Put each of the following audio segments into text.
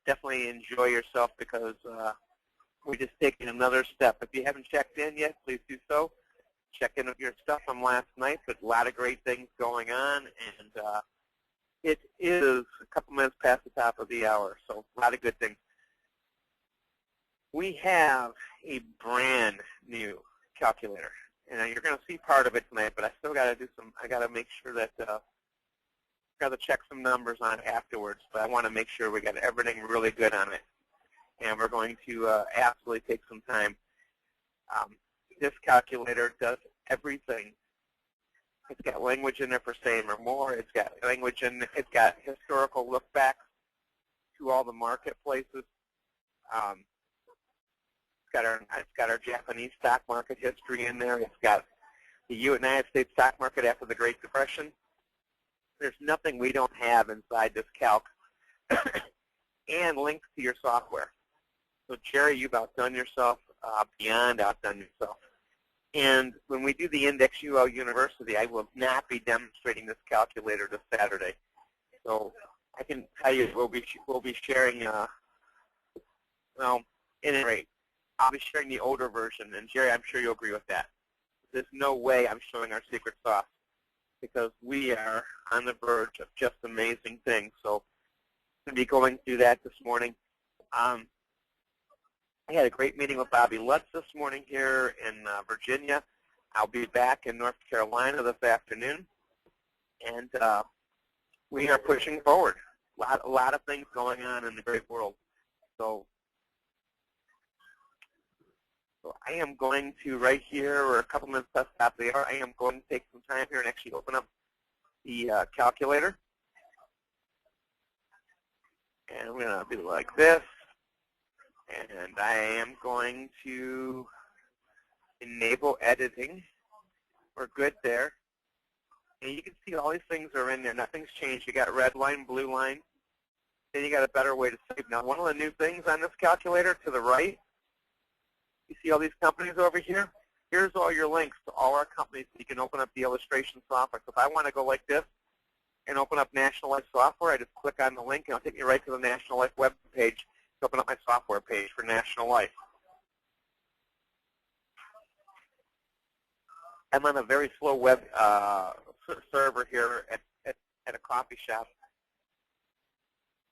definitely enjoy yourself because we're just taking another step. If you haven't checked in yet, please do so. Check in with your stuff from last night, but a lot of great things going on, and it is a couple minutes past the top of the hour, so a lot of good things. We have a brand new calculator, and you're going to see part of it tonight, but I still got to do some, I got to make sure that, got to check some numbers on it afterwards, but I want to make sure we got everything really good on it. And we're going to absolutely take some time. This calculator does everything. It's got language in there for same or more. It's got language in. It's got historical look backs to all the marketplaces. It's got our Japanese stock market history in there. It's got the United States stock market after the Great Depression. There's nothing we don't have inside this calc, and links to your software. So Jerry, you've outdone yourself, beyond outdone yourself. And when we do the Index UL University, I will not be demonstrating this calculator this Saturday. So I can tell you we'll be sharing, well, in any rate, I'll be sharing the older version. And Jerry, I'm sure you'll agree with that. There's no way I'm showing our secret sauce because we are on the verge of just amazing things. So I'm going to be going through that this morning. I had a great meeting with Bobby Lutz this morning here in Virginia. I'll be back in North Carolina this afternoon. And we are pushing forward. A lot of things going on in the great world. So I am going to, right here, or a couple minutes past the top of the hour, I am going to take some time here and actually open up the calculator. And we're going to do like this. And I am going to enable editing. We're good there. And you can see all these things are in there. Nothing's changed. You got red line, blue line. Then you got a better way to save. Now, one of the new things on this calculator to the right, you see all these companies over here? Here's all your links to all our companies. You can open up the illustration software. So if I want to go like this and open up National Life software, I just click on the link, and it'll take me right to the National Life web page. Open up my software page for National Life. I'm on a very slow web server here at a coffee shop,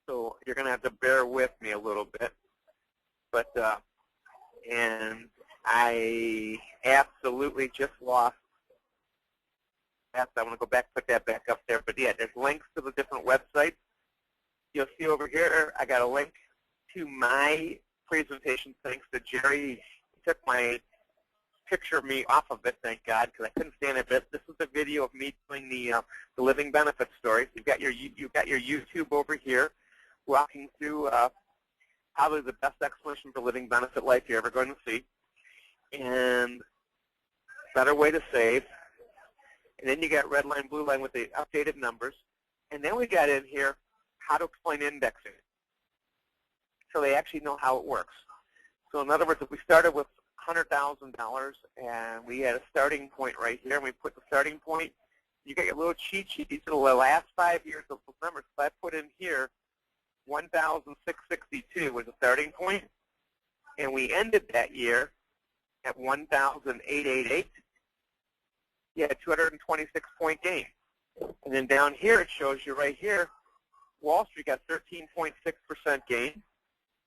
so you're going to have to bear with me a little bit. But and I absolutely just lost. I want to go back, put that back up there. But yeah, there's links to the different websites. You'll see over here, I got a link to my presentation, thanks to Jerry. He took my picture of me off of it, thank God, because I couldn't stand it. But this is a video of me doing the living benefit story. You've got your YouTube over here, walking through probably the best explanation for living benefit life you're ever going to see, and better way to save. And then you got red line, blue line with the updated numbers. And then we got in here how to explain indexing, so they actually know how it works. So in other words, if we started with $100,000 and we had a starting point right here, and we put the starting point, you got your little cheat sheet. These are the last 5 years of the numbers. So I put in here 1,662 was the starting point, and we ended that year at 1,888. You had a 226-point gain. And then down here it shows you right here, Wall Street got 13.6% gain,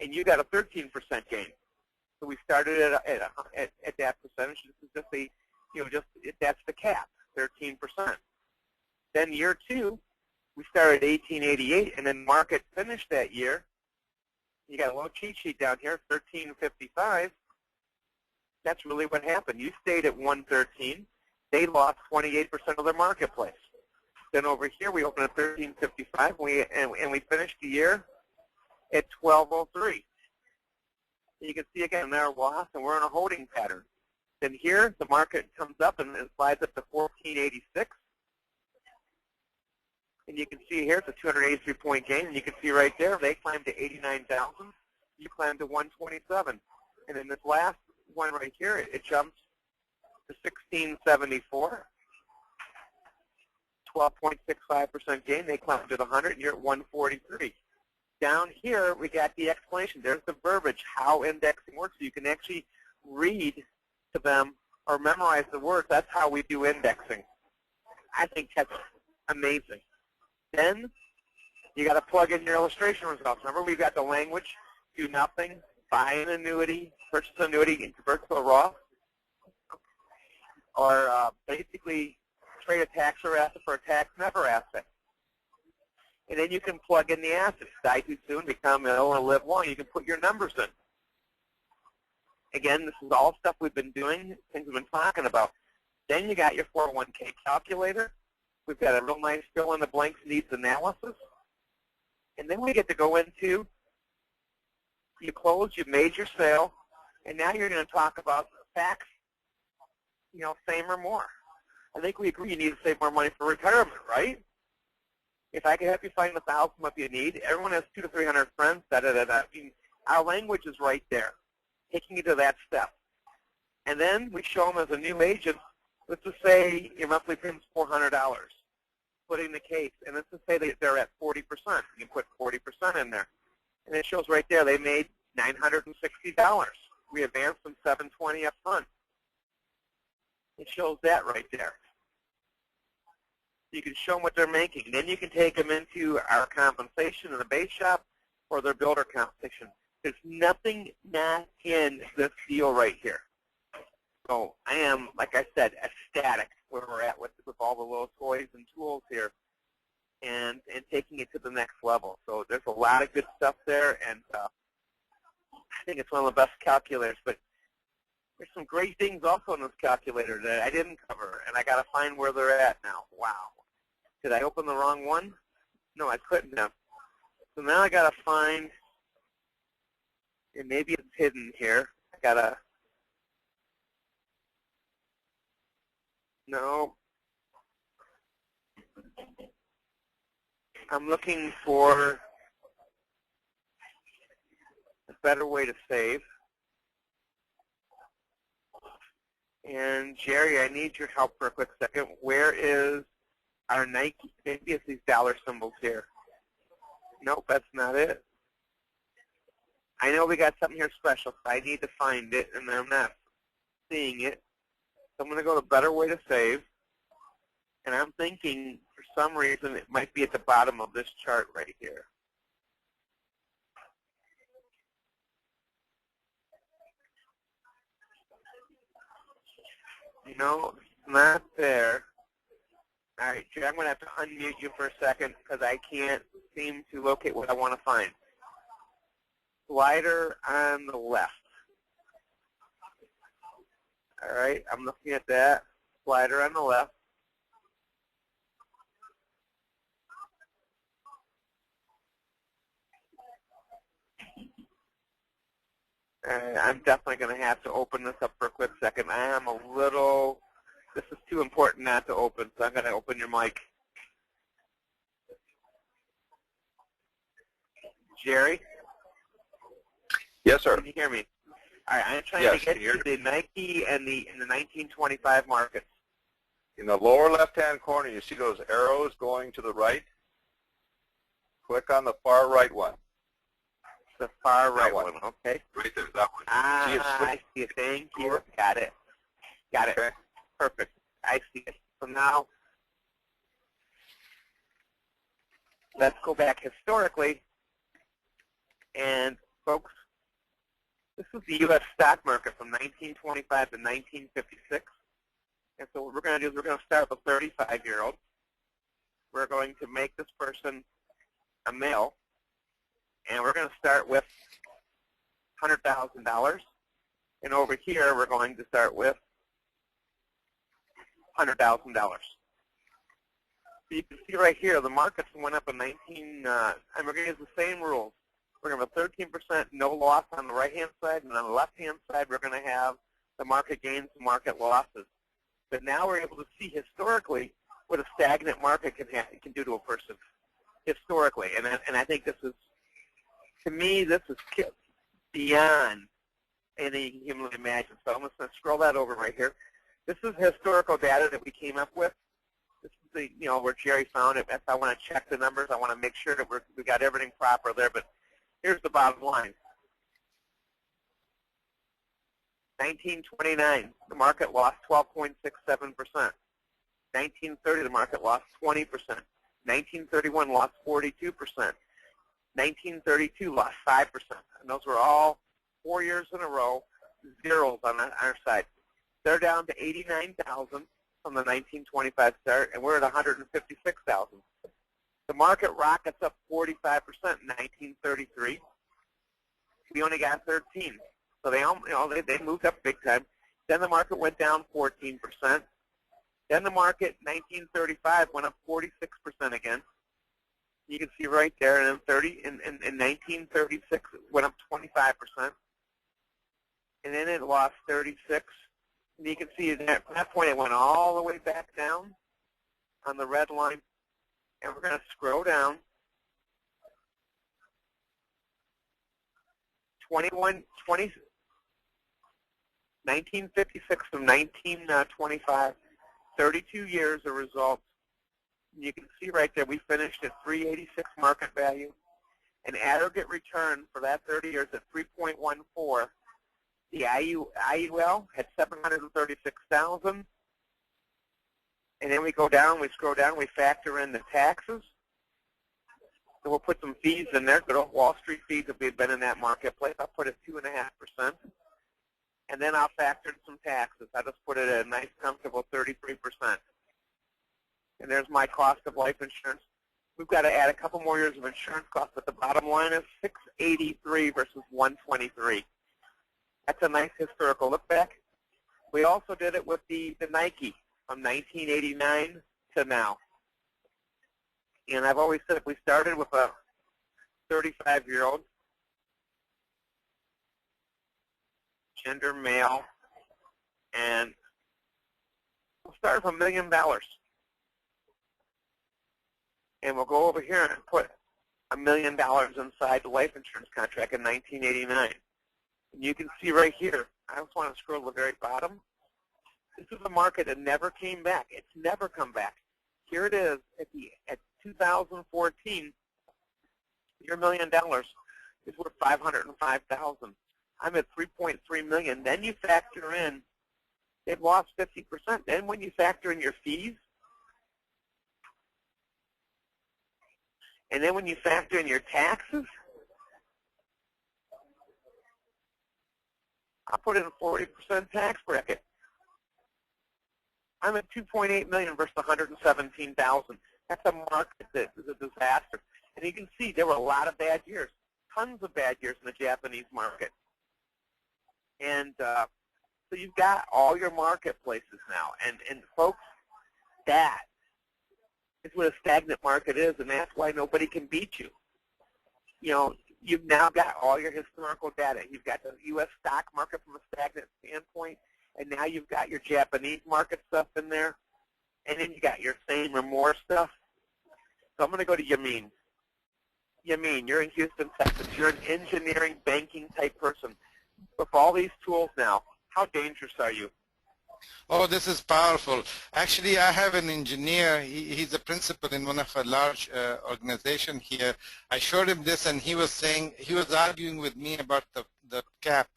and you got a 13% gain. So we started at that percentage. This is just a, that's the cap, 13%. Then year two, we started at 1888, and then market finished that year. You got a little cheat sheet down here, 1355. That's really what happened. You stayed at 113. They lost 28% of their marketplace. Then over here, we opened at 1355, and we finished the year at 1203. You can see again our loss, and we're in a holding pattern. Then here, the market comes up and it slides up to 1486. And you can see here it's a 283-point gain, and you can see right there they climbed to 89,000. You climbed to 127. And in this last one right here, it jumps to 1674. 12.65% gain. They climbed to 100, and you're at 143. Down here, we got the explanation. There's the verbiage, how indexing works. So you can actually read to them or memorize the words. That's how we do indexing. I think that's amazing. Then you got to plug in your illustration results. Remember, we've got the language, do nothing, buy an annuity, purchase an annuity, and convert to a Roth, or basically trade a tax-or asset for a tax-never asset. And then you can plug in the assets. Die too soon, become ill, or live long. You can put your numbers in. Again, this is all stuff we've been doing, things we've been talking about. Then you got your 401k calculator. We've got a real nice fill-in-the-blanks needs analysis. And then we get to go into, you closed, you made your sale, and now you're going to talk about facts, same or more. I think we agree you need to save more money for retirement, right? If I can help you find the 1,000 what you need, everyone has 200 to 300 friends, da-da-da-da. I mean, our language is right there, taking you to that step. And then we show them as a new agent, let's just say your monthly payment is $400, putting the case. And let's just say that they're at 40%. You can put 40% in there. And it shows right there they made $960. We advanced them $720 up front. It shows that right there. You can show them what they're making. Then you can take them into our compensation in the base shop or their builder compensation. There's nothing not in this deal right here. So I am, like I said, ecstatic where we're at with all the little toys and tools here and taking it to the next level. So there's a lot of good stuff there, and I think it's one of the best calculators. But there's some great things also in this calculator that I didn't cover, and I got to find where they're at now. Wow. Did I open the wrong one? No, I couldn't have. So now I got to find, and maybe it's hidden here. I got to, no. I'm looking for a better way to save. And Jerry, I need your help for a quick second. Where is our Nike? Maybe it's these dollar symbols here. Nope, that's not it. I know we got something here special, so I need to find it, and I'm not seeing it. So I'm going to go to better way to save. And I'm thinking, for some reason, it might be at the bottom of this chart right here. No, it's not there. All right, Jerry, I'm going to have to unmute you for a second because I can't seem to locate what I want to find. Slider on the left. All right, I'm looking at that. Slider on the left. I'm definitely going to have to open this up for a quick second. I am a little, this is too important not to open, so I'm going to open your mic. Jerry? Yes, sir. Can you hear me? All right, I'm trying to get to the Nike and the 1925 markets. In the lower left-hand corner, you see those arrows going to the right? Click on the far right one. The far right one, okay. Right there, that one. I see it. Thank you. Got it. Got it. Okay. Perfect. I see it. So now, let's go back historically. And, folks, this is the U.S. stock market from 1925 to 1956. And so what we're going to do is we're going to start with a 35-year-old. We're going to make this person a male. And we're going to start with $100,000. And over here, we're going to start with $100,000. So you can see right here, the markets went up in and we're going to use the same rules. We're going to have 13% no loss on the right-hand side, and on the left-hand side, we're going to have the market gains and market losses. But now we're able to see historically what a stagnant market can do to a person historically. And I think this is, to me, this is beyond anything you can humanly imagine. So I'm just going to scroll that over right here. This is historical data that we came up with. This is the, where Jerry found it. If I want to check the numbers, I want to make sure that we got everything proper there. But here's the bottom line. 1929, the market lost 12.67%. 1930, the market lost 20%. 1931 lost 42%. 1932 lost 5%. And those were all 4 years in a row, zeros on our side. They're down to 89,000 from the 1925 start, and we're at 156,000. The market rockets up 45% in 1933. We only got 13. So they moved up big time. Then the market went down 14%. Then the market, 1935, went up 46% again. You can see right there, and in 1936, it went up 25%. And then it lost 36. And you can see at that point it went all the way back down on the red line. And we're going to scroll down. 1956 to 1925, 32 years of results. You can see right there we finished at 386 market value. An aggregate return for that 30 years at 3.14. The IUL had 736,000. And then we go down, we scroll down, we factor in the taxes. And we'll put some fees in there, good old Wall Street fees if we've been in that marketplace. I'll put it 2.5%. And then I'll factor in some taxes. I'll just put it at a nice, comfortable 33%. And there's my cost of life insurance. We've got to add a couple more years of insurance costs, but the bottom line is 683 versus 123. That's a nice historical look back. We also did it with the Nike from 1989 to now. And I've always said if we started with a 35-year-old, gender male, and we'll start with $1 million. And we'll go over here and put $1 million inside the life insurance contract in 1989. And you can see right here, I just want to scroll to the very bottom. This is a market that never came back. It's never come back. Here it is at 2014. Your $1 million is worth $505,000. I'm at 3.3 million. Then you factor in, they've lost 50%. Then when you factor in your fees, and then when you factor in your taxes, I'll put in a 40% tax bracket. I'm at 2.8 million versus 117,000. That's a market that is a disaster. And you can see there were a lot of bad years, tons of bad years in the Japanese market. And so you've got all your marketplaces now. And folks, that is what a stagnant market is, and that's why nobody can beat you. You know, you've now got all your historical data. You've got the U.S. stock market from a stagnant standpoint, and now you've got your Japanese market stuff in there, and then you got your same or more stuff. So I'm going to go to Yamin. Yamin, you're in Houston, Texas. You're an engineering banking type person. With all these tools now, how dangerous are you? Oh, this is powerful. Actually, I have an engineer. He's a principal in one of a large organization here. I showed him this, and he was saying, he was arguing with me about the cap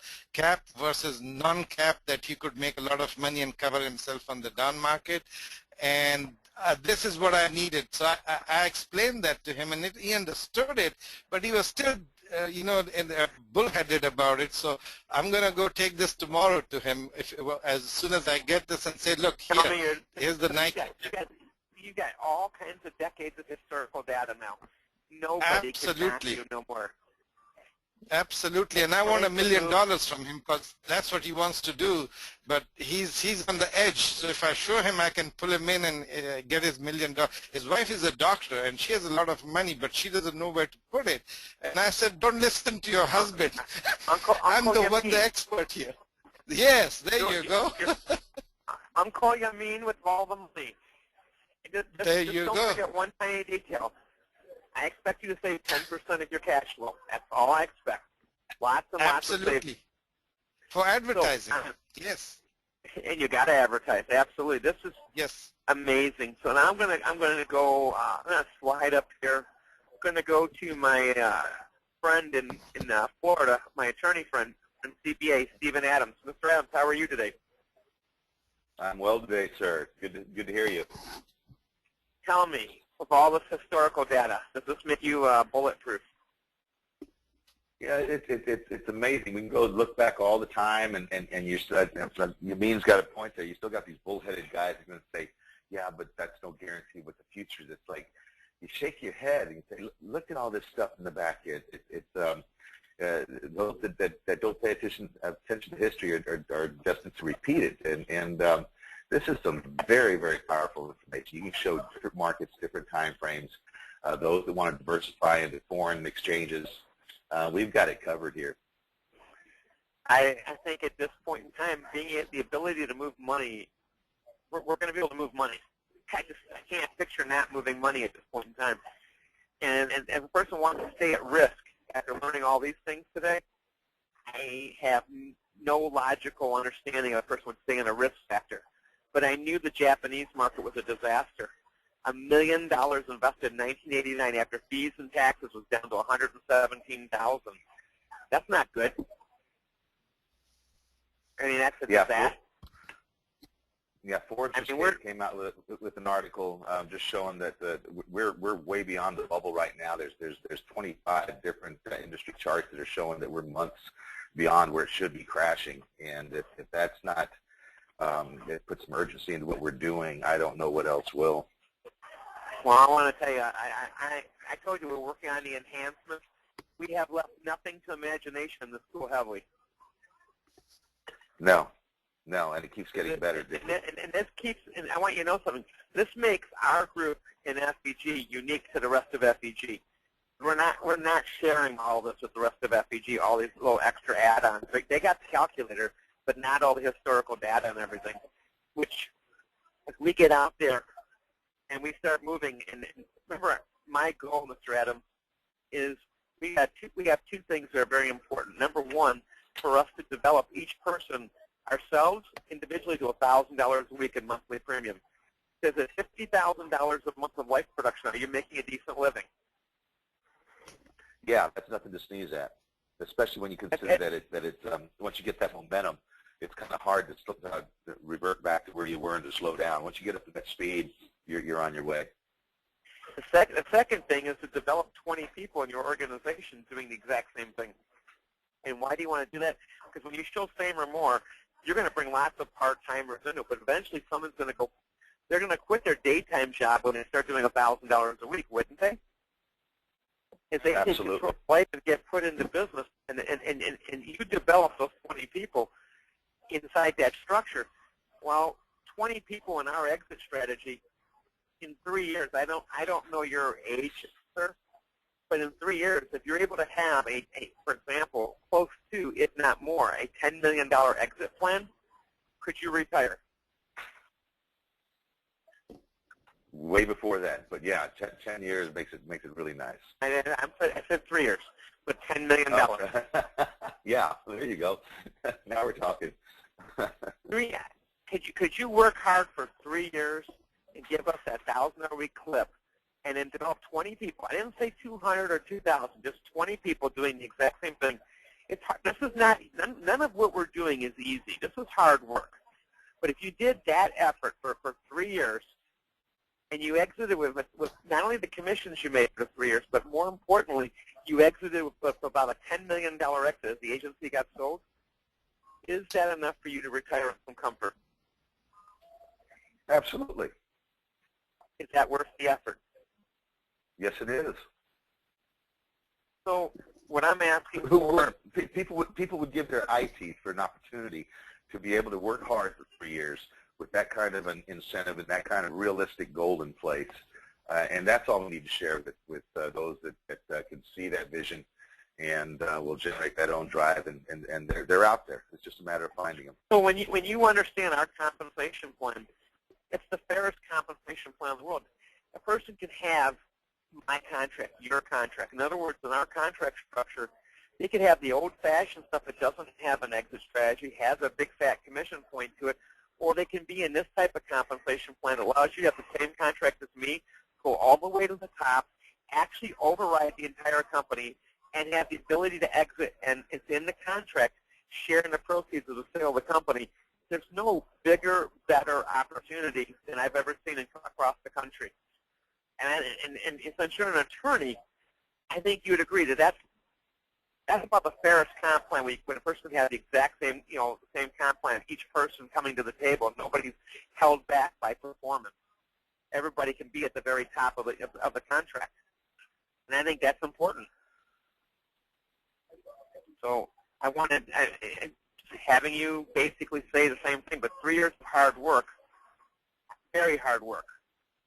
versus non-cap, that he could make a lot of money and cover himself on the down market. And this is what I needed. So I explained that to him, and he understood it, but he was still bullheaded about it. So I'm going to go take this tomorrow to him as soon as I get this and say, look, here's the Nike. You got all kinds of decades of historical data now. Nobody can back you no more. Absolutely, and I want $1 million from him because that's what he wants to do. But he's on the edge. So if I show him, I can pull him in and get his $1 million. His wife is a doctor, and she has a lot of money, but she doesn't know where to put it. And I said, don't listen to your husband. I'm the one, the expert here. Yes, there you go. Uncle Yamin with all the money. Just don't forget one tiny detail. I expect you to save 10% of your cash flow. That's all I expect. Lots and lots of savings. For advertising, yes. And you got to advertise. Absolutely. This is Yes. amazing. So now I'm gonna go. I'm gonna slide up here. I'm gonna go to my friend in Florida, my attorney friend from CPA, Stephen Adams. Mr. Adams, how are you today? I'm well today, sir. Good to hear you. Tell me, of all this historical data, does this make you bulletproof? Yeah, it's amazing. We can go look back all the time, and you said, Yameen's got a point there. You still got these bullheaded guys who are going to say, yeah, but that's no guarantee what the future is. It's like you shake your head and you say, look at all this stuff in the back end. Those that don't pay attention to history are destined to repeat it. And this is some very, very powerful information. You can show different markets, different time frames. Those that want to diversify into foreign exchanges, we've got it covered here. I think at this point in time, the ability to move money, we're going to be able to move money. I can't picture not moving money at this point in time. And if a person wants to stay at risk after learning all these things today, I have no logical understanding of a person would stay in a risk factor. But I knew the Japanese market was a disaster. $1 million invested in 1989 after fees and taxes was down to $117,000. That's not good. I mean, that's a disaster. Yeah, Forbes came out with an article just showing that we're way beyond the bubble right now. There's 25 different industry charts that are showing that we're months beyond where it should be crashing. And if that's not, it puts some urgency into what we're doing, I don't know what else will. Well, I want to tell you, I told you we're working on the enhancements. We have left nothing to imagination in the school, have we? No, and it keeps getting better. And this keeps, and I want you to know something. This makes our group in FEG unique to the rest of FEG. We're not sharing all this with the rest of FEG, all these little extra add-ons. They got the calculator, but not all the historical data and everything. Which, if we get out there and we start moving, and remember, my goal, Mr. Adams, is we have two things that are very important. Number one, for us to develop each person ourselves individually to $1,000 a week in monthly premium. Because at $50,000 a month of life production, are you making a decent living? Yeah, that's nothing to sneeze at, especially when you consider that it's once you get that momentum, it's kind of hard to revert back to where you were and to slow down. Once you get up to that speed, you're on your way. The second thing is to develop 20 people in your organization doing the exact same thing. And why do you want to do that? Because when you show same or more, you're going to bring lots of part-timers into it, but eventually someone's going to go, they're going to quit their daytime job when they start doing $1,000 a week, wouldn't they? As they take control of life and get put into business, and you develop those 20 people inside that structure. Well, 20 people in our exit strategy in 3 years, I don't know your age, sir, but in 3 years, if you're able to have for example, close to, if not more, a $10 million exit plan, could you retire? Way before that, but yeah, 10 years makes it really nice. I said 3 years, but $10 million. Yeah, there you go. Now we're talking. Could you work hard for 3 years and give us that $1,000 a week clip, and then develop 20 people? I didn't say 200 or 2,000, just 20 people doing the exact same thing. It's hard. This is not, none of what we're doing is easy. This is hard work. But if you did that effort for 3 years, and you exited with not only the commissions you made for 3 years, but more importantly, you exited with about a $10 million exit as the agency got sold, is that enough for you to retire with some comfort? Absolutely. Is that worth the effort? Yes, it is. So what I'm asking people would give their eye teeth for an opportunity to be able to work hard for 3 years with that kind of an incentive and that kind of realistic goal in place. And that's all we need to share with those that can see that vision and will generate that own drive, and they're out there. It's just a matter of finding them. So when you understand our compensation plan, it's the fairest compensation plan in the world. A person can have my contract, your contract. In other words, in our contract structure, they could have the old-fashioned stuff that doesn't have an exit strategy, has a big fat commission point to it, or they can be in this type of compensation plan that allows you to have the same contract as me, go all the way to the top, actually override the entire company, and have the ability to exit, and it's in the contract, sharing the proceeds of the sale of the company. There's no bigger, better opportunity than I've ever seen across the country. And if you're an attorney, I think you would agree that that's about the fairest comp plan when a person has the exact same, same comp plan, each person coming to the table, nobody's held back by performance. Everybody can be at the very top of the contract. And I think that's important. So I wanted having you basically say the same thing, but 3 years of hard work, very hard work.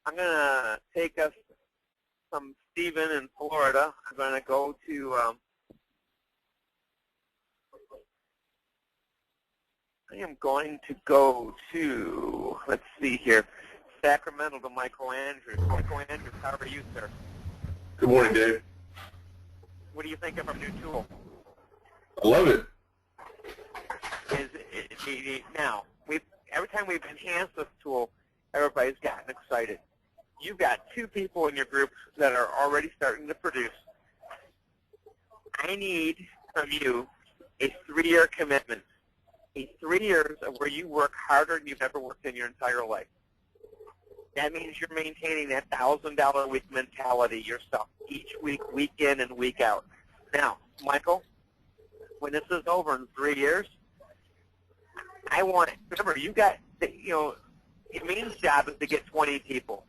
I'm going to take us from Stephen in Florida. I'm going to go to let's see here, Sacramento to Michael Andrews. Michael Andrews, how are you, sir? Good morning, Dave. What do you think of our new tool? I love it. Now, every time we've enhanced this tool, everybody's gotten excited. You've got 2 people in your group that are already starting to produce. I need from you a 3-year commitment, a 3 years of where you work harder than you've ever worked in your entire life. That means you're maintaining that $1,000 a week mentality yourself each week, week in and week out. Now, Michael, when this is over in 3 years, remember, you got, Amin's job is to get 20 people.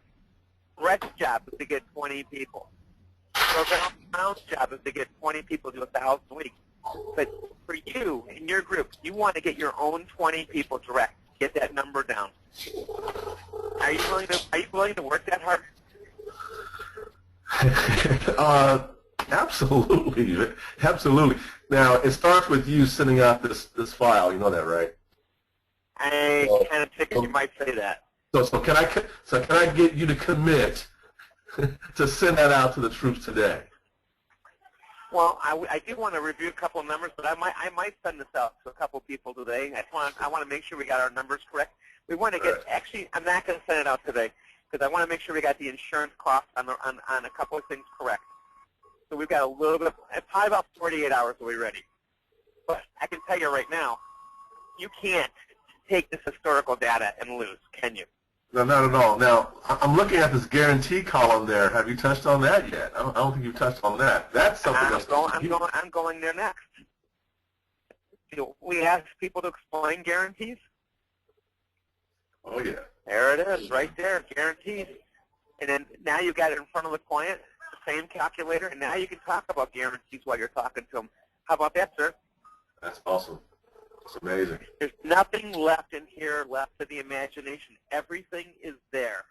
Brett's job is to get 20 people. Brown's job is to get 20 people to 1,000 a week. But for you, in your group, you want to get your own 20 people direct. Get that number down. Are you willing to work that hard? Absolutely. Absolutely. Now, it starts with you sending out this file. You know that, right? I kind of figured you might say that. So can I get you to commit to send that out to the troops today? Well, I do want to review a couple of numbers, but I might send this out to a couple of people today. I want to make sure we got our numbers correct. We want to get, actually, I'm not going to send it out today because I want to make sure we got the insurance cost on a couple of things correct. So we've got a little bit, probably about 48 hours will be ready. But I can tell you right now, you can't take this historical data and lose, can you? No, not at all. Now, I'm looking at this guarantee column there. Have you touched on that yet? I don't think you've touched on that. That's something I'm going there next. We ask people to explain guarantees. Oh, yeah. There it is, right there, guarantees. And then now you've got it in front of the client, the same calculator, and now you can talk about guarantees while you're talking to them. How about that, sir? That's awesome. It's amazing. There's nothing left in here left to the imagination. Everything is there.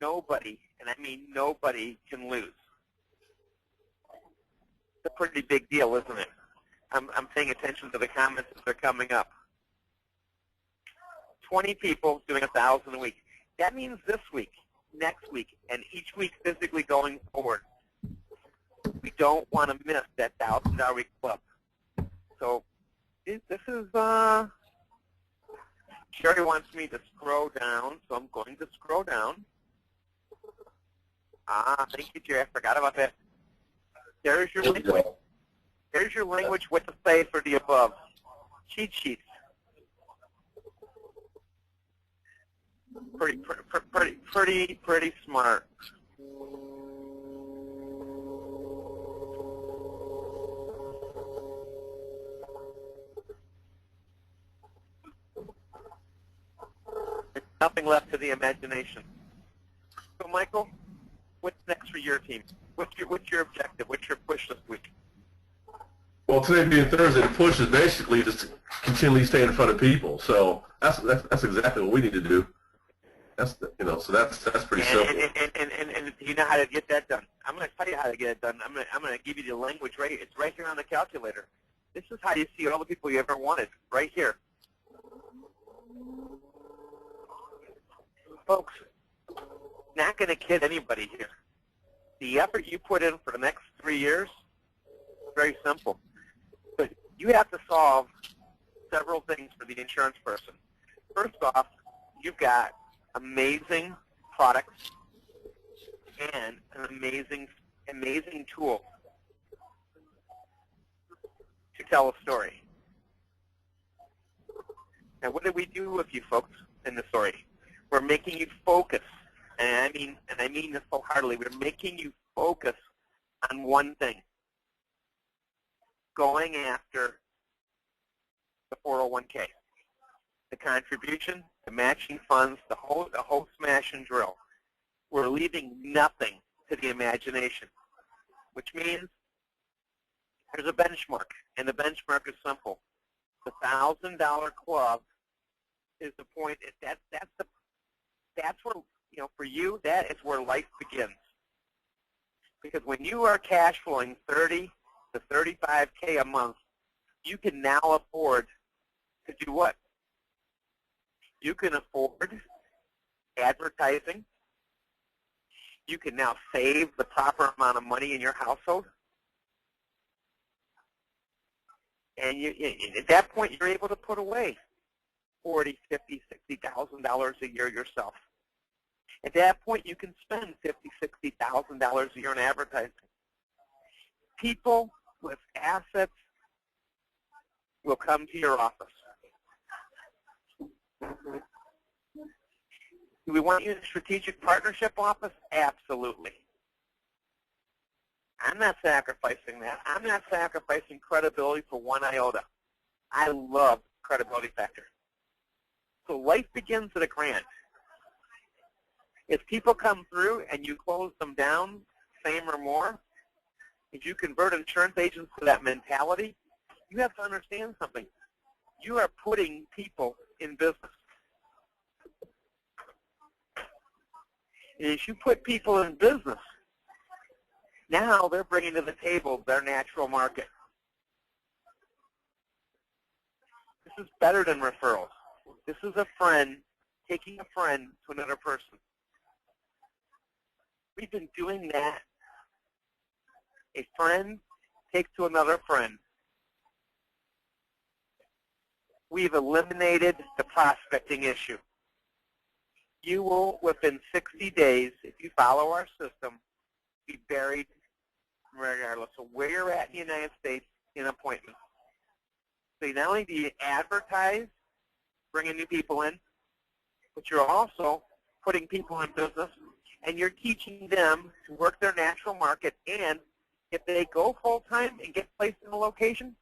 Nobody, and I mean nobody, can lose. It's a pretty big deal, isn't it? I'm paying attention to the comments as they're coming up. 20 people doing 1,000 a week. That means this week, next week, and each week physically going forward. We don't want to miss that $1,000 a week club. So this is, Sherry wants me to scroll down, so I'm going to scroll down. Thank you, Jerry. I forgot about that. There's your language. There's your language, what to say for the above. Cheat sheets. Pretty smart. There's nothing left to the imagination. So, Michael, what's next for your team? What's your objective? What's your push this week? Well, today being Thursday, the push is basically just to continually stay in front of people. So that's exactly what we need to do. That's so that's pretty simple. And do you know how to get that done? I'm going to tell you how to get it done. I'm going to give you the language right. It's right here on the calculator. This is how you see all the people you ever wanted, right here. Folks, not going to kid anybody here. The effort you put in for the next 3 years is very simple. But you have to solve several things for the insurance person. First off, you've got amazing products and an amazing tool to tell a story. Now, what do we do with you folks in the story? We're making you focus, and I mean this wholeheartedly. We're making you focus on one thing: going after the 401k, the contribution, the matching funds, the whole smash and drill. We're leaving nothing to the imagination, which means there's a benchmark, and the benchmark is simple. The $1,000 club is the point. That's where, for you, that is where life begins. Because when you are cash flowing 30 to 35K a month, you can now afford to do what? You can afford advertising. You can now save the proper amount of money in your household. And at that point, you're able to put away $40,000, $50,000, $60,000 a year yourself. At that point, you can spend $50,000, $60,000 a year on advertising. People with assets will come to your office. Do we want you in a strategic partnership office? Absolutely. I'm not sacrificing that. I'm not sacrificing credibility for one iota. I love credibility factor. So life begins at $1,000. If people come through and you close them down, same or more, if you convert insurance agents to that mentality, you have to understand something. You are putting people in business. And as you put people in business, now they're bringing to the table their natural market. This is better than referrals. This is a friend taking a friend to another person. We've been doing that. A friend takes to another friend. We've eliminated the prospecting issue. You will, within 60 days, if you follow our system, be buried regardless of where you're at in the United States in appointments. So not only do you advertise, bringing new people in, but you're also putting people in business, and you're teaching them to work their natural market. And if they go full-time and get placed in a location,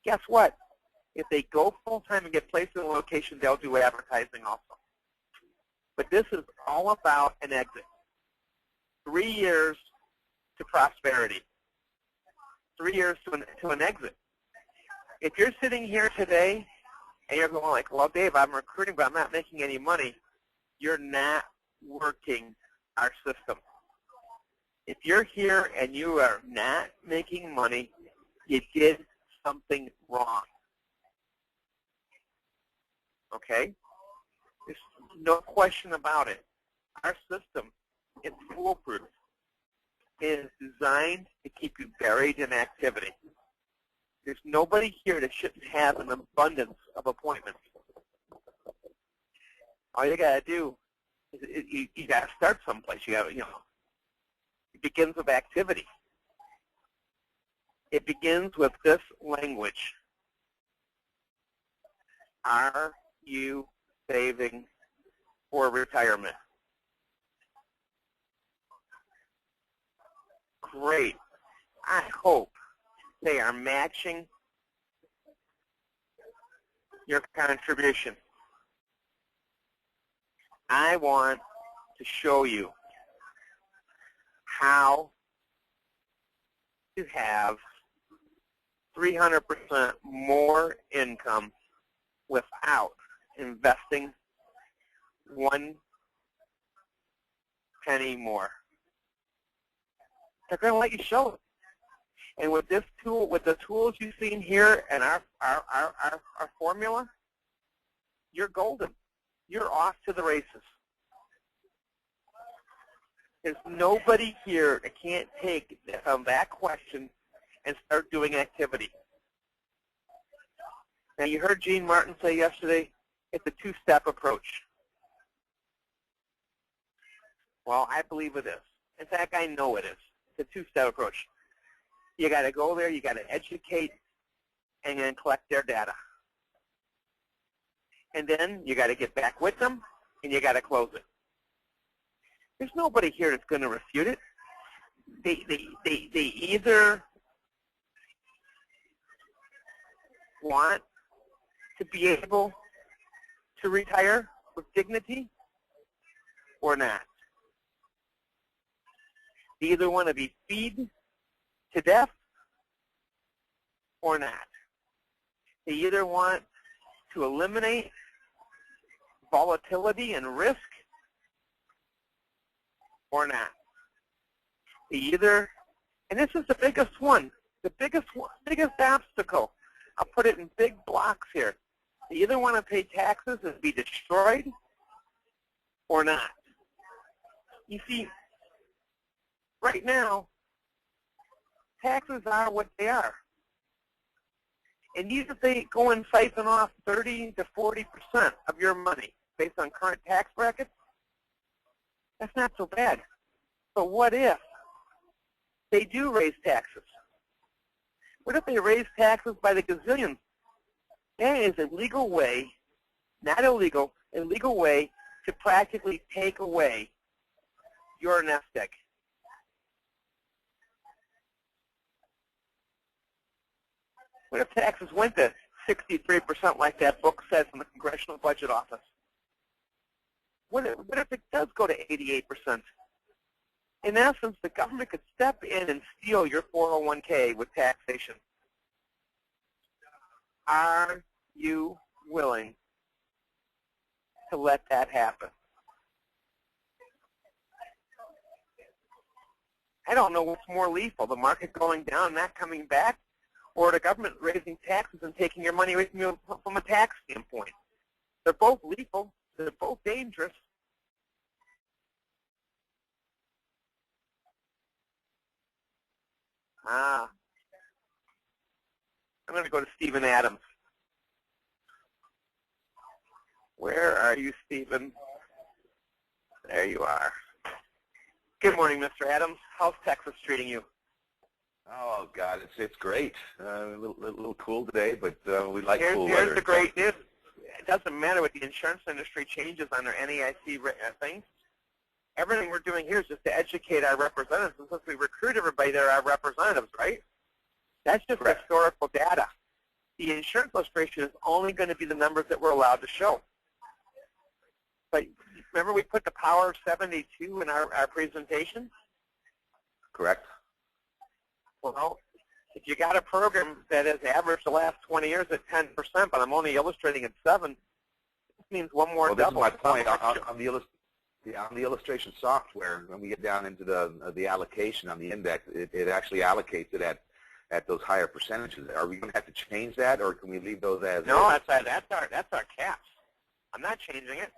guess what? If they go full-time and get placed in a location, they'll do advertising also. But this is all about an exit. 3 years to prosperity. 3 years to an exit. If you're sitting here today and you're going like, well, Dave, I'm recruiting, but I'm not making any money, you're not working our system. If you're here and you are not making money, you did something wrong. Okay? There's no question about it. Our system is foolproof. It is designed to keep you buried in activity. There's nobody here that shouldn't have an abundance of appointments. All you got to do is you got to start someplace. You got to, it begins with activity. It begins with this language. Are you saving for retirement? Great. I hope they are matching your contribution. I want to show you how to have 300% more income without investing 1 penny more. They're going to let you show it. And with this tool, with the tools you've seen here and our formula, you're golden. You're off to the races. There's nobody here that can't take that question and start doing activity. Now, you heard Gene Martin say yesterday, it's a two-step approach. Well, I believe it is. In fact, I know it is. It's a two-step approach. You got to go there, you got to educate, and then collect their data. And then you got to get back with them, and you got to close it. There's nobody here that's going to refute it. They either want to be able to retire with dignity or not. They either want to be fed to death or not. They either want to eliminate volatility and risk or not. They either, and this is the biggest one, the biggest obstacle. I'll put it in big blocks here. They either want to pay taxes and be destroyed or not. You see, right now, taxes are what they are. And either they go and siphon off 30 to 40% of your money based on current tax brackets, that's not so bad. But what if they do raise taxes? What if they raise taxes by the gazillions? That is a legal way, not illegal, a legal way to practically take away your nest egg. What if taxes went to 63% like that book says from the Congressional Budget Office? What if it does go to 88%? In essence, the government could step in and steal your 401k with taxation. Are you willing to let that happen? I don't know what's more lethal, the market going down and not coming back, or the government raising taxes and taking your money away from you from a tax standpoint. They're both lethal. They're both dangerous. I'm going to go to Stephen Adams. Where are you, Stephen? There you are. Good morning, Mr. Adams. How's Texas treating you? Oh God, it's great. A little cool today, but we like cool weather. Here's the great news. It doesn't matter what the insurance industry changes on their NAIC things. Everything we're doing here is just to educate our representatives. And since we recruit everybody, they're our representatives, right? That's just Correct. Historical data. The insurance illustration is only going to be the numbers that we're allowed to show. But remember we put the power of 72 in our presentation? Correct. Well, if you got a program that has averaged the last 20 years at 10%, but I'm only illustrating at 7, this means one more double. Well, this is my point. On the illustration software, when we get down into the allocation on the index, it actually allocates it at those higher percentages. Are we going to have to change that, or can we leave those as? No, that's our caps. I'm not changing it.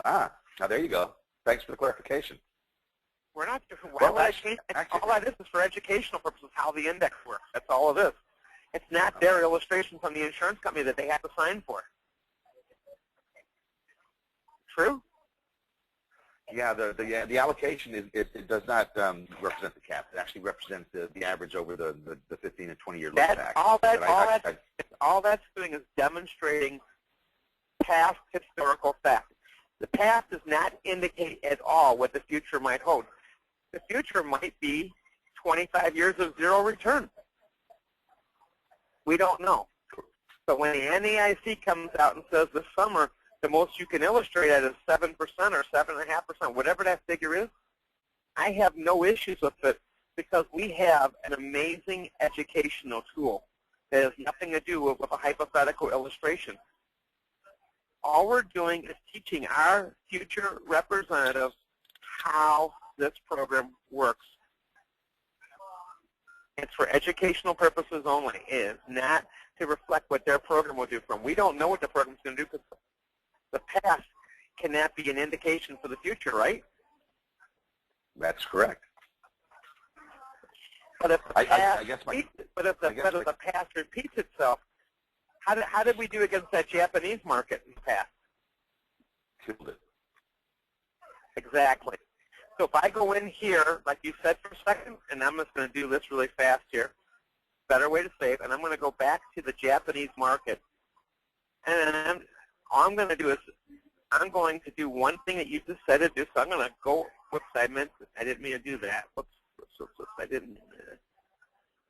Ah, now there you go. Thanks for the clarification. We're not. Why would I change? All that is for educational purposes. How the index works. That's all it is. It's not their illustration from the insurance company that they have to sign for. True. Yeah, the allocation it does not represent the cap. It actually represents the average over the 15 and 20 year look back. All that's doing is demonstrating past historical fact. The past does not indicate at all what the future might hold. The future might be 25 years of zero return. We don't know. But when the NAIC comes out and says this summer the most you can illustrate at is 7% or 7.5%, whatever that figure is, I have no issues with it because we have an amazing educational tool that has nothing to do with a hypothetical illustration. All we're doing is teaching our future representatives how this program works. It's for educational purposes only. It is not to reflect what their program will do for them. We don't know what the program's going to do because the past cannot be an indication for the future, right? That's correct. But if the past repeats itself, how did we do against that Japanese market in the past? Killed it. Exactly. So if I go in here, like you said for a second, and I'm just going to do this really fast here, better way to save, and I'm going to go back to the Japanese market. And all I'm going to do is I'm going to do one thing that you just said to do. So I'm going to go, whoops, I didn't mean to do that. Whoops, I didn't.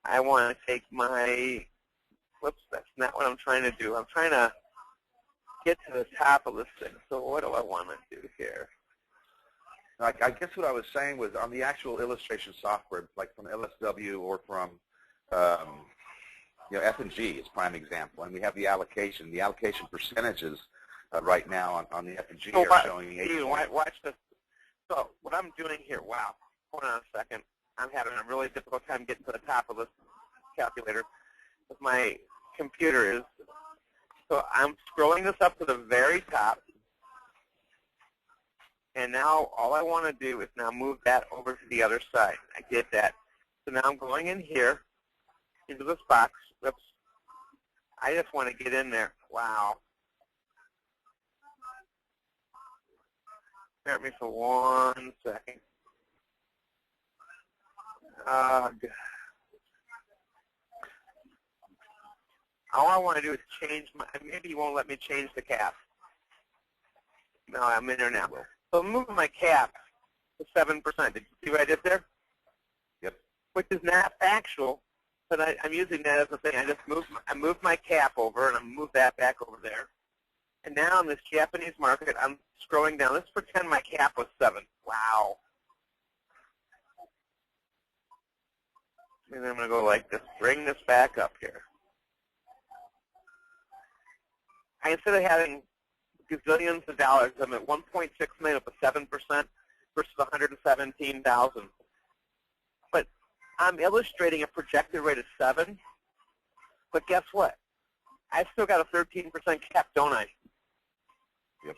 I want to take my, whoops, that's not what I'm trying to do. I'm trying to get to the top of this thing. So what do I want to do here? I guess what I was saying was on the actual illustration software, like from LSW or from F&G is prime example, and we have the allocation. The allocation percentages right now on the F&G are showing 8. Watch this. So what I'm doing here, wow, hold on a second. I'm having a really difficult time getting to the top of this calculator with my computer. So I'm scrolling this up to the very top. And now all I want to do is now move that over to the other side. I did that. So now I'm going in here into this box. Oops. I just want to get in there. Wow. Bear with me for 1 second. All I want to do is change my, maybe you won't let me change the cap. No, I'm in there now. So I'm moving my cap to 7%. Did you see what I did there? Yep. Which is not factual, but I'm using that as a thing. I moved my cap over, and I moved that back over there. And now in this Japanese market, I'm scrolling down. Let's pretend my cap was 7. Wow. And then I'm going to go like this. Bring this back up here. Instead of having gazillions of dollars, I'm at 1.6 million up to 7% versus 117,000. But I'm illustrating a projected rate of 7. But guess what? I still got a 13% cap, don't I? Yep.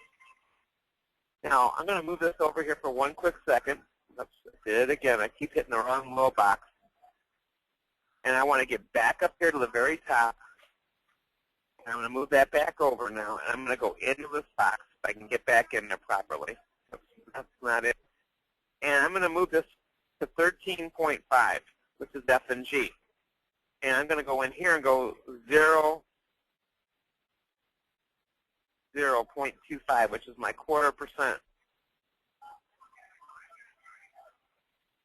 Now I'm going to move this over here for 1 quick second. Oops, I did it again. I keep hitting the wrong low box. And I want to get back up here to the very top. I'm going to move that back over now, and I'm going to go into this box if I can get back in there properly. That's not it. And I'm going to move this to 13.5, which is F&G. And I'm going to go in here and go 0.25, which is my 0.25%,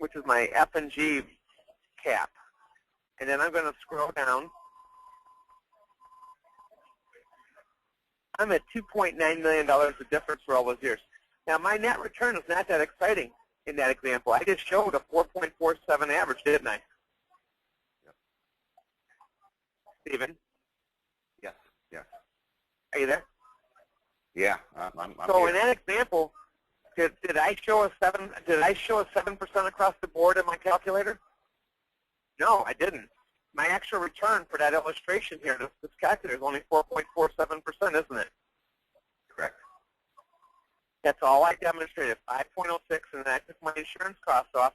which is my F&G cap. And then I'm going to scroll down. I'm at $2.9 million of difference for all those years. Now, my net return is not that exciting in that example. I just showed a 4.47 average, didn't I? Yep. Stephen? Yes, yes. Are you there? Yeah, I'm so here. In that example, did I show a 7% across the board in my calculator? No, I didn't. My actual return for that illustration here, this calculator, is only 4.47%, isn't it? Correct. That's all I demonstrated, 5.06, and then I took my insurance costs off.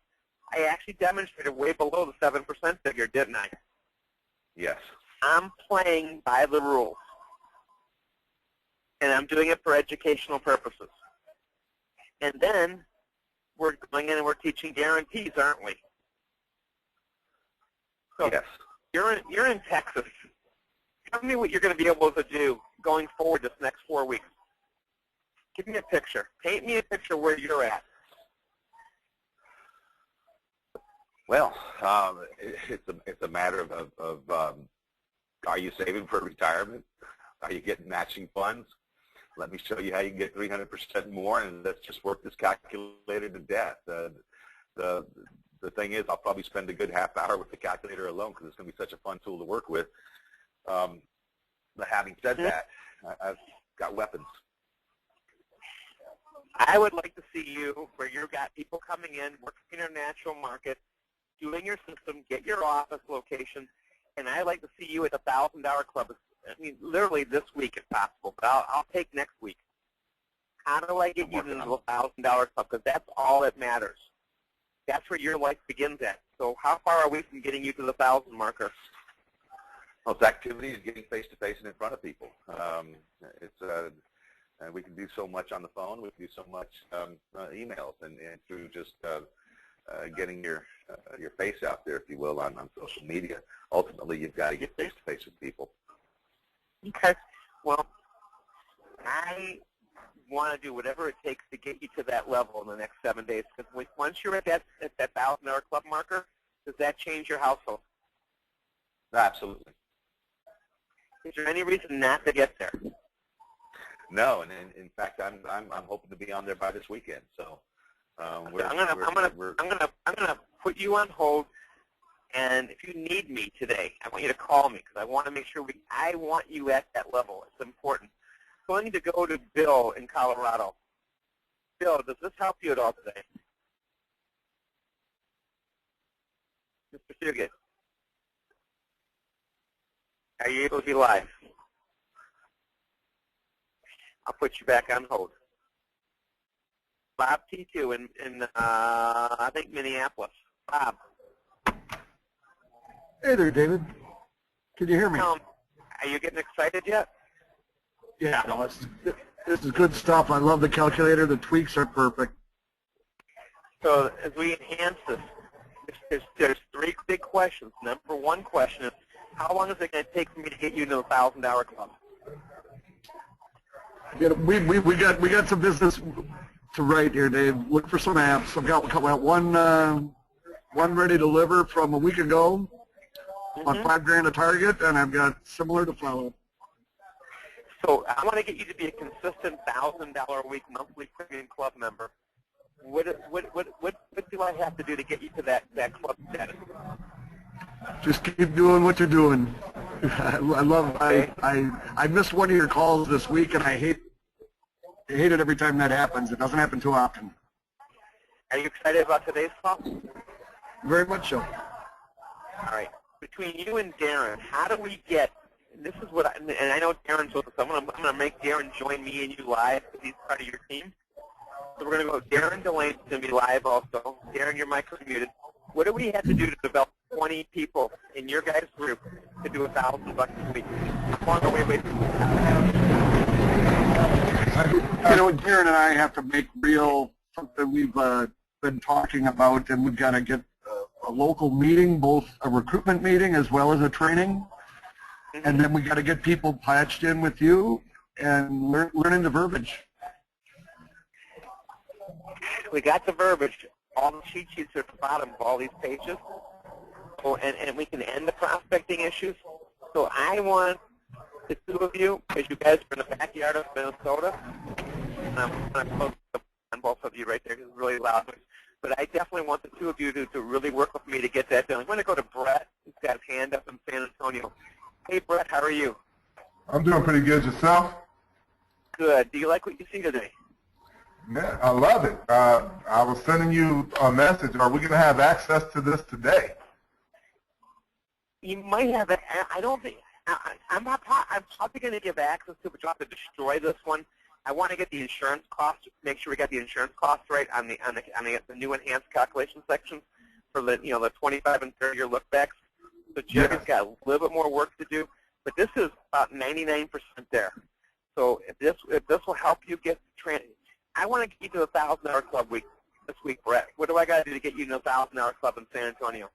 I actually demonstrated way below the 7% figure, didn't I? Yes. I'm playing by the rules, and I'm doing it for educational purposes. And then we're going in and we're teaching guarantees, aren't we? So yes. You're in Texas. Tell me what you're going to be able to do going forward this next 4 weeks. Give me a picture. Paint me a picture where you're at. Well, it's a matter of are you saving for retirement? Are you getting matching funds? Let me show you how you can get 300% more, and let's just work this calculator to death. The thing is, I'll probably spend a good half hour with the calculator alone because it's going to be such a fun tool to work with. But having said that, I've got weapons. I would like to see you where you've got people coming in, working in your natural market, doing your system, get your office location, and I'd like to see you at the $1,000 club. I mean, literally this week if possible, but I'll take next week. How do I get you into the $1,000 club? Because that's all that matters. That's where your life begins at. So how far are we from getting you to the 1,000 marker? Well, it's activity is getting face-to-face and in front of people. And we can do so much on the phone. We can do so much emails and through just getting your face out there, if you will, on social media. Ultimately, you've got to get face-to-face with people. Okay. Well, I want to do whatever it takes to get you to that level in the next 7 days. Because once you're at that $1,000 club marker, does that change your household? Absolutely. Is there any reason not to get there? No, and in fact, I'm hoping to be on there by this weekend. So I'm gonna put you on hold, and if you need me today, I want you to call me because I want to make sure I want you at that level. It's important. So I need to go to Bill in Colorado. Bill, does this help you at all today? Mr. Fugit, are you able to be live? I'll put you back on hold. Bob T2 in I think Minneapolis. Bob. Hey there, David. Can you hear me? Are you getting excited yet? Yeah, no, this is good stuff. I love the calculator. The tweaks are perfect. So as we enhance this, there's three big questions. Number one question is, how long is it going to take for me to get you into the $1,000 club? Yeah, we got some business to write here, Dave. Look for some apps. I've got one ready to deliver from a week ago on $5,000 a target, and I've got similar to follow. So I want to get you to be a consistent $1,000 a week monthly premium club member. What do I have to do to get you to that club status? Just keep doing what you're doing. I missed one of your calls this week, and I hate it every time that happens. It doesn't happen too often. Are you excited about today's call? Very much so. All right. Between you and Darren, how do we get? This is what and I know Darren's with us. I'm going to make Darren join me and you live because he's part of your team. So we're going to go. Darren Delane's going to be live also. Darren, your mic is muted. What do we have to do to develop 20 people in your guys' group to do $1,000 a week? How long are we waiting? You know, Darren and I have to make real something we've been talking about, and we've got to get a local meeting, both a recruitment meeting as well as a training, and then we got to get people patched in with you and learning the verbiage. We got the verbiage. All the cheat sheets are at the bottom of all these pages. So, and we can end the prospecting issues. So I want the two of you, because you guys are in the backyard of Minnesota, and I'm going to close on both of you right there because it's really loud. But I definitely want the two of you to really work with me to get that done. I'm going to go to Brett, who's got his hand up in San Antonio. Hey, Brett, how are you? I'm doing pretty good. Yourself? Good. Do you like what you see today? Yeah, I love it. I was sending you a message. Are we going to have access to this today? You might have it. I don't think. I'm probably going to give access to it, but you'll have to destroy this one. I want to get the insurance costs. Make sure we got the insurance costs right on the new enhanced calculation sections for the the 25 and 30 year lookbacks. So Jerry's got a little bit more work to do, but this is about 99% there. So if this will help you get I want to get you to the $1,000 club this week, Brett. What do I got to do to get you to the $1,000 club in San Antonio?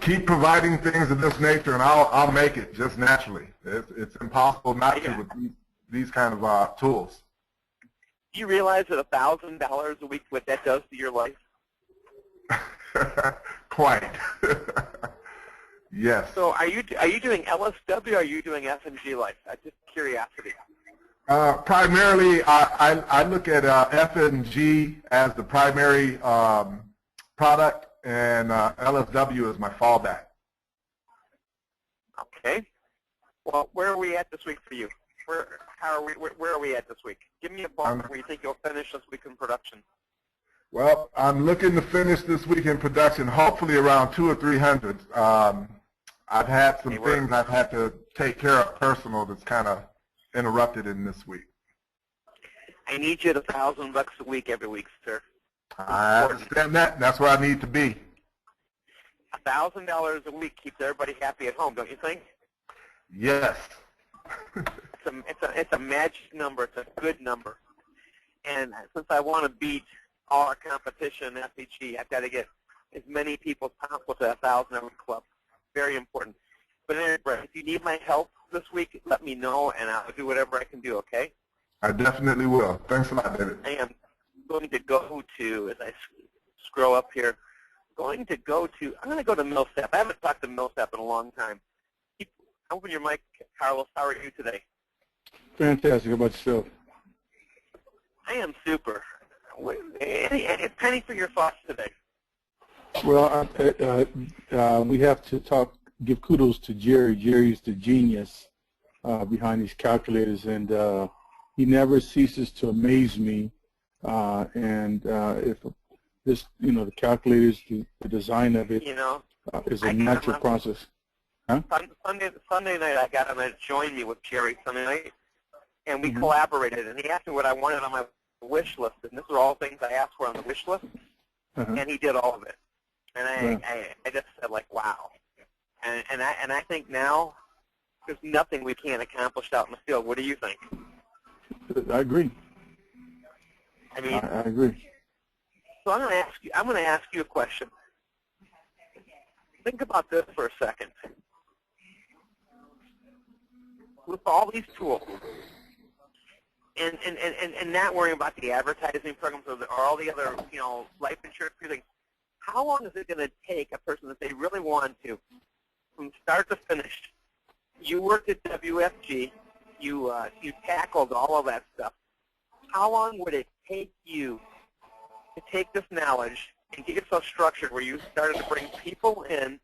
Keep providing things of this nature, and I'll make it just naturally. It's impossible not to with these kind of tools. Do you realize that $1,000 a week, what that does to your life? Quite. Yes. So are you doing LSW or are you doing FNG Life? Just curiosity. Primarily, I look at FNG as the primary product, and LSW is my fallback. Okay. Well, where are we at this week for you? Where are we at this week? Give me a ballpark where you think you'll finish this week in production. Well, I'm looking to finish this week in production, hopefully around 200 or 300. I've had some things I've had to take care of personal that's kind of interrupted in this week. I need you at $1,000 a week every week, sir. I understand that. That's where I need to be. $1,000 a week keeps everybody happy at home, don't you think? Yes. it's a magic number. It's a good number. And since I want to beat all our competition in FEG, I've got to get as many people as possible to that 1,000-hour club. Very important. But anyway, Brett, if you need my help this week, let me know, and I'll do whatever I can do, okay? I definitely will. Thanks a lot, David. I am going to go to, as I scroll up here, I'm going to go to Millsap. I haven't talked to Millsap in a long time. Open your mic, Carlos. How are you today? Fantastic. How about yourself? I am super. Penny for your thoughts today. Well, we have to give kudos to Jerry. Jerry's the genius behind these calculators, and he never ceases to amaze me. If this, the calculators, the design of it is a natural process. Huh? Sunday night, I got him to join me with Jerry Sunday night, and we collaborated. And he asked me what I wanted on my wish list, and this are all things I asked for on the wish list, and he did all of it. And I just said, like, wow. And I think now there's nothing we can't accomplish out in the field. What do you think? I agree. I mean, I agree. So I'm going to ask you a question. Think about this for a second. With all these tools, and not worrying about the advertising programs or all the other, life insurance things, how long is it going to take a person that they really want to, from start to finish? You worked at WFG. You tackled all of that stuff. How long would it take you to take this knowledge and get yourself structured where you started to bring people in,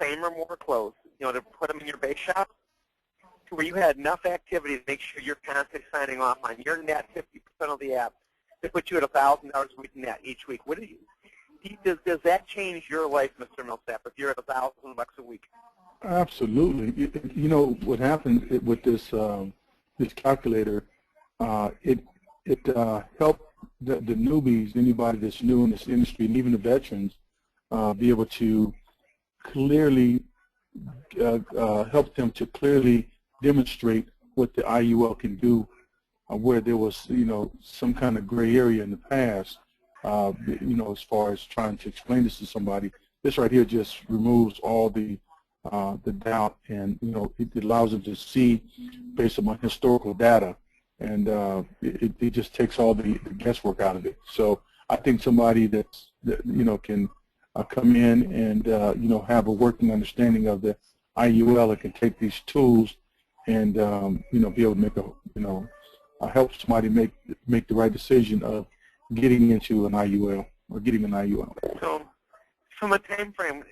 same or more clothes, to put them in your base shop, to where you had enough activity to make sure you're constantly signing off on your net 50% of the app to put you at $1,000 a week net each week? What does that change your life, Mr. Millsap, if you're at $1,000 a week? Absolutely. What happens with this this calculator, it helped the newbies, anybody that's new in this industry, and even the veterans, be able to clearly help them to clearly demonstrate what the IUL can do, where there was some kind of gray area in the past, as far as trying to explain this to somebody. This right here just removes all the doubt, and it allows them to see based on historical data, and it just takes all the guesswork out of it. So I think somebody that can come in and have a working understanding of the IUL and can take these tools and be able to make help somebody make the right decision of getting into an IUL or getting an IUL. So from a time frame,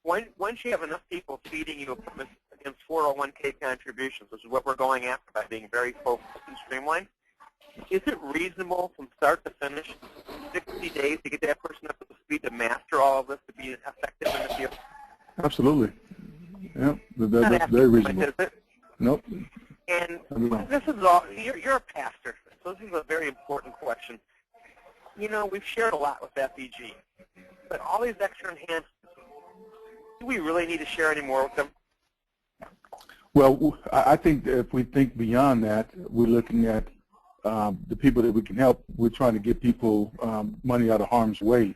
once you have enough people feeding you against 401k contributions, which is what we're going after by being very focused and streamlined, is it reasonable from start to finish, 60 days to get that person up to speed to master all of this to be effective in the field? Absolutely. Yeah, that's very reasonable. Is it? Nope. And this is all, you're a pastor, so this is a very important question. We've shared a lot with FEG, but all these extra enhancements, do we really need to share any more with them? Well, I think that if we think beyond that, we're looking at the people that we can help. We're trying to get people money out of harm's way.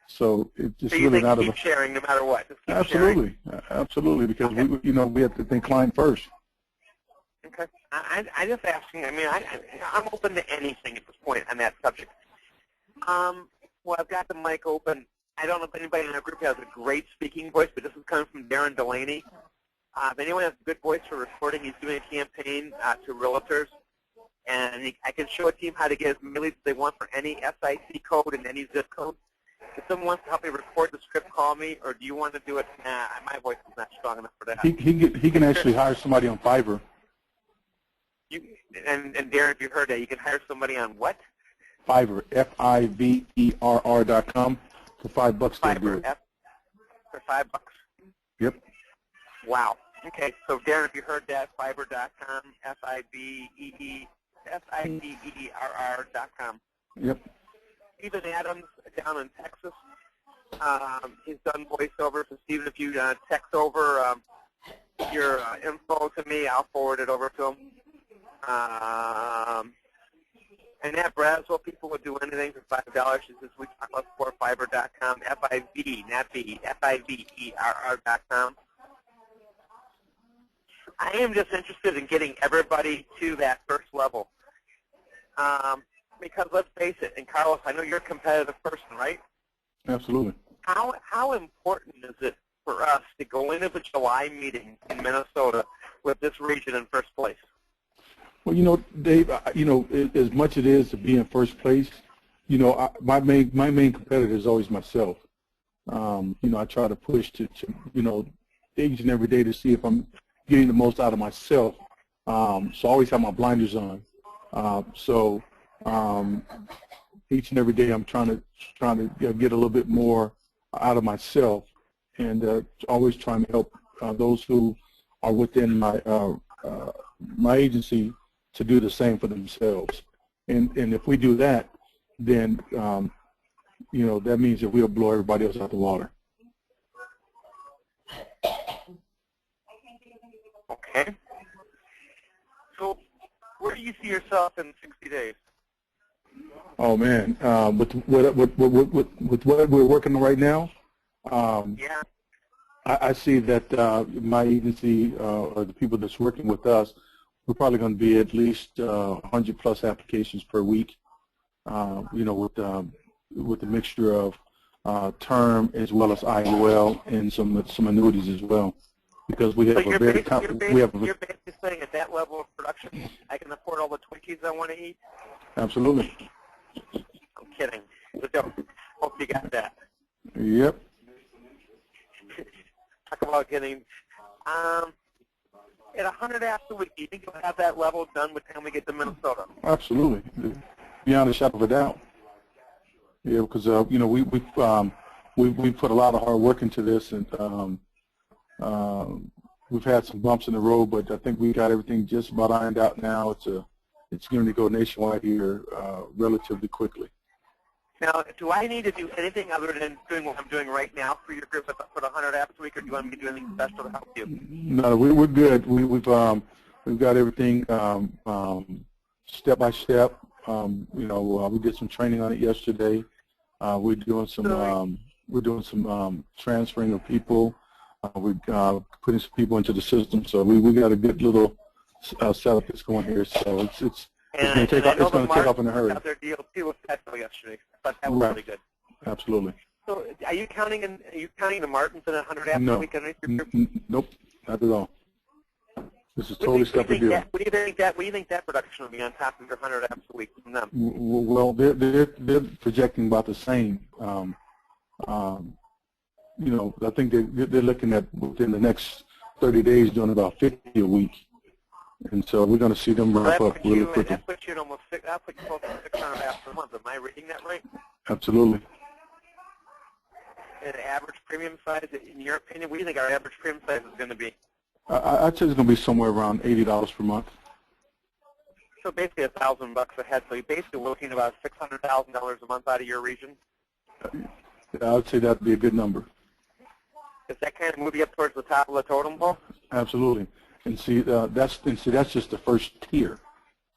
So it's just really not keep sharing no matter what. Just keep absolutely, sharing. Absolutely, because we have to think client first. Okay. I just asking. I mean, I'm open to anything at this point on that subject. Well, I've got the mic open. I don't know if anybody in our group has a great speaking voice, but this is coming from Darren Delaney. If anyone has a good voice for recording, he's doing a campaign to realtors. And I can show a team how to get as many leads as they want for any SIC code and any zip code. If someone wants to help me record the script, call me, or do you want to do it? Nah, my voice is not strong enough for that. He can actually hire somebody on Fiverr. And Darren, if you heard that, you can hire somebody on what? Fiverr, FIVERR.com for $5. Fiverr, for $5. Yep. Wow. Okay, so Darren, if you heard that, Fiverr.com, FIVERR.com. Yep. Stephen Adams down in Texas, he's done voiceover. So Stephen, if you text over your info to me, I'll forward it over to him. And at Braswell, people would do anything for $5. She says, we talk about sportfiber.com, F-I-V, not B, F-I-V-E-R-R.com. I am just interested in getting everybody to that first level. Because let's face it, and Carlos, I know you're a competitive person, right? Absolutely. How important is it for us to go into the July meeting in Minnesota with this region in first place? Well, you know, Dave, you know, as much it is to be in first place, you know, my main competitor is always myself. You know, I try to push to you know, each and every day to see if I'm getting the most out of myself. So I always have my blinders on. Each and every day I'm trying to you know, get a little bit more out of myself, and always trying to help those who are within my my agency to do the same for themselves. And if we do that, then you know, that means that we'll blow everybody else out the water. Okay. So where do you see yourself in 60 days? Oh man, with what we're working on right now, yeah. I see that my agency or the people that's working with us, we're probably going to be at least 100 plus applications per week. You know, with the mixture of term as well as IUL and some annuities as well, because we have so a very you're basically saying at that level of production, I can afford all the Twinkies I want to eat. Absolutely. I'm kidding. So, hope you got that. Yep. Talk about getting at 100 apps a week. Do you think you'll have that level done by the time we get to Minnesota? Absolutely, beyond a shadow of a doubt. Yeah, because you know, we put a lot of hard work into this, and we've had some bumps in the road, but I think we got everything just about ironed out now. It's going to go nationwide here relatively quickly. Now, do I need to do anything other than doing what I'm doing right now for your group for the 100 apps a week, or do you want me to do anything special to help you? No, we're good. We've got everything step by step. You know, we did some training on it yesterday. We're doing some transferring of people. We're putting some people into the system. So we got a good little setup that's going here. So it's going to take off in a hurry. Got their deal too with Petco yesterday. I thought that was really good. Absolutely. So are you counting the Martins in 100 apps a week underneath your group? Nope, not at all. This is totally separate deal. What do you think that production will be on top of your 100 apps a week from them? Well, they're projecting about the same. You know, I think they're looking at within the next 30 days doing about 50 a week, and so we're going to see them ramp up really quickly. That puts you at almost close to 600 apps a month. Am I reading that right? Absolutely. And average premium size, in your opinion, what do you think our average premium size is going to be? I'd say it's going to be somewhere around $80 per month. So basically $1,000 a head. So you're basically looking at about $600,000 a month out of your region? I would say that would be a good number. Does that kind of move you up towards the top of the totem pole? Absolutely. And see, that's just the first tier.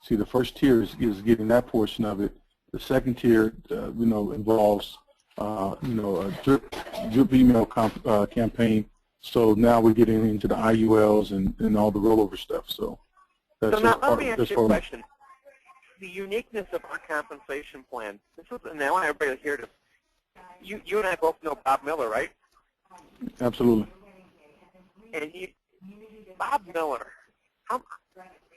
See, the first tier is getting that portion of it. The second tier, you know, involves, you know, a drip email campaign. So now we're getting into the IULs and all the rollover stuff. So that's now let me ask you a question. The uniqueness of our compensation plan. And I want everybody to hear this. You and I both know Bob Miller, right? Absolutely. And Bob Miller,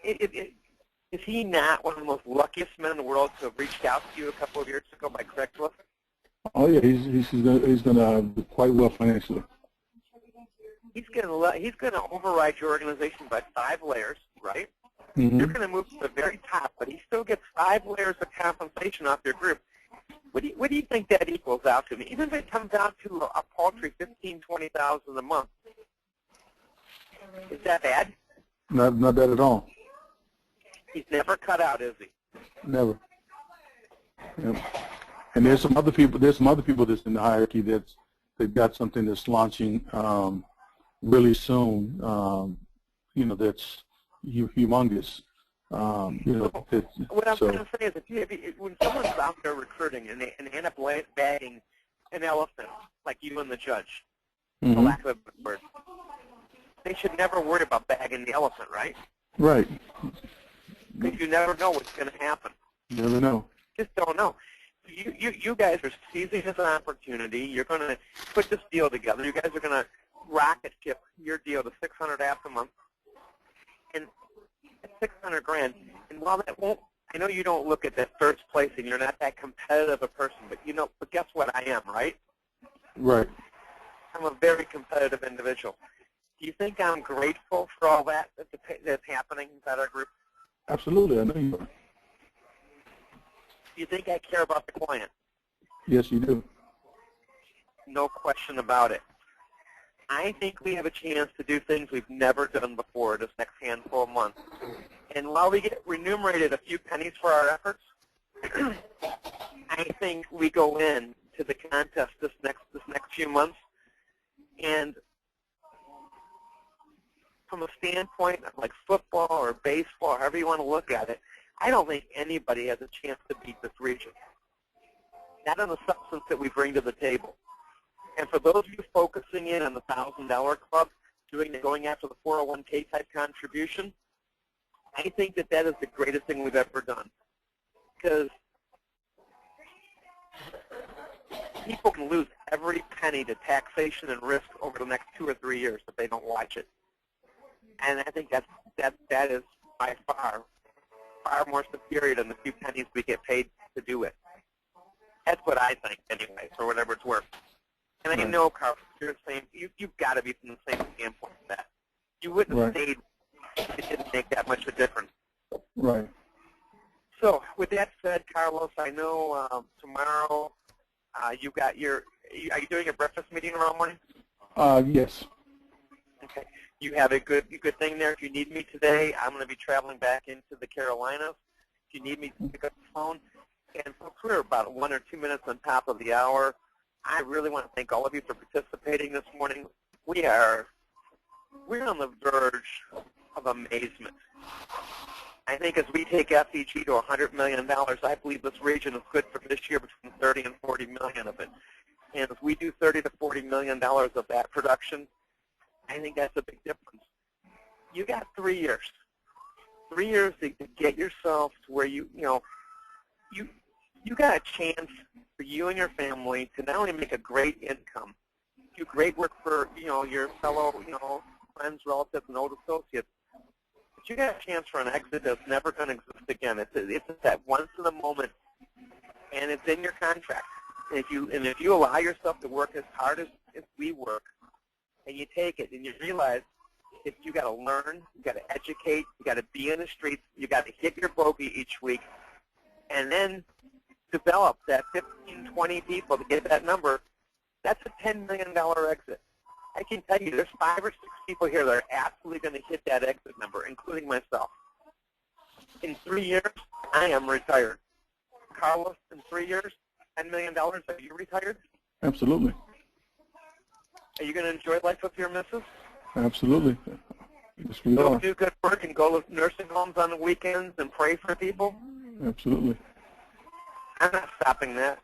is he not one of the most luckiest men in the world to have reached out to you a couple of years ago by Craigslist? Oh yeah, he's gonna do quite well financially. He's gonna override your organization by 5 layers, right? Mm-hmm. You're gonna move to the very top, but he still gets 5 layers of compensation off your group. What do you think that equals out to? Even if it comes out to a paltry $15,000, $20,000 a month, is that bad? Not bad at all. He's never cut out, is he? Never. Yep. And there's some other people that's in the hierarchy they've got something that's launching really soon. You know, that's humongous. What I'm trying to say is that when someone's out there recruiting and they end up bagging an elephant, like you and the judge, for lack of a better word, they should never worry about bagging the elephant, right? Right. Because you never know what's going to happen. You never know. Just don't know. You guys are seizing this opportunity. You're going to put this deal together. You guys are going to rocket ship your deal to 600 apps a month, and at 600 grand. And while that won't, I know you don't look at that first place, and you're not that competitive a person. But but guess what? I am, right? Right. I'm a very competitive individual. Do you think I'm grateful for all that's happening inside our group? Absolutely, I know you are. Do you think I care about the client? Yes, you do. No question about it. I think we have a chance to do things we've never done before this next handful of months. And while we get remunerated a few pennies for our efforts, I think we go in to the contest this next few months, and from a standpoint of like football or baseball, however you want to look at it, I don't think anybody has a chance to beat this region. Not on the substance that we bring to the table. And for those of you focusing in on the $1,000 club, going after the 401k type contribution, I think that is the greatest thing we've ever done. Because people can lose every penny to taxation and risk over the next 2 or 3 years if they don't watch it. And I think that is by far more superior than the few pennies we get paid to do it. That's what I think, anyway, for whatever it's worth. And I know, Carl, you're the same. You've got to be from the same standpoint as that. You wouldn't have stayed if it didn't make that much of a difference. Right. So, with that said, Carlos, I know tomorrow you got are you doing a breakfast meeting tomorrow morning? Yes. Okay. You have a good thing there. If you need me today, I'm going to be traveling back into the Carolinas. If you need me to pick up the phone. And folks, we're about 1 or 2 minutes on top of the hour. I really want to thank all of you for participating this morning. We're on the verge of amazement. I think as we take FEG to $100 million, I believe this region is good for this year between 30 and 40 million of it. And if we do 30 to 40 million dollars of that production, I think that's a big difference. You got 3 years. 3 years to get yourself to where you got a chance for you and your family to not only make a great income, do great work for your fellow friends, relatives, and old associates, but you got a chance for an exit that's never going to exist again. It's that once in a moment, and it's in your contract. And if you allow yourself to work as hard as we work, and you take it, and you realize if you got to learn, you got to educate, you got to be in the streets, you got to hit your bogey each week, and then develop that 15, 20 people to get that number, that's a $10 million exit. I can tell you there's 5 or 6 people here that are absolutely going to hit that exit number, including myself. In 3 years, I am retired. Carlos, in 3 years, $10 million, are you retired? Absolutely. Are you going to enjoy life with your missus? Absolutely. Yes, we go are. Do good work and go to nursing homes on the weekends and pray for people? Absolutely. I'm not stopping that.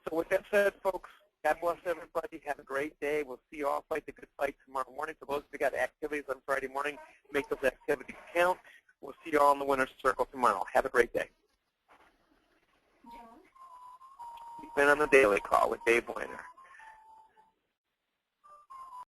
So with that said, folks, God bless everybody. Have a great day. We'll see you all fight the good fight tomorrow morning. For those who got activities on Friday morning, make those activities count. We'll see you all in the winner's circle tomorrow. Have a great day. You've been on the Daily Call with Dave Weiner.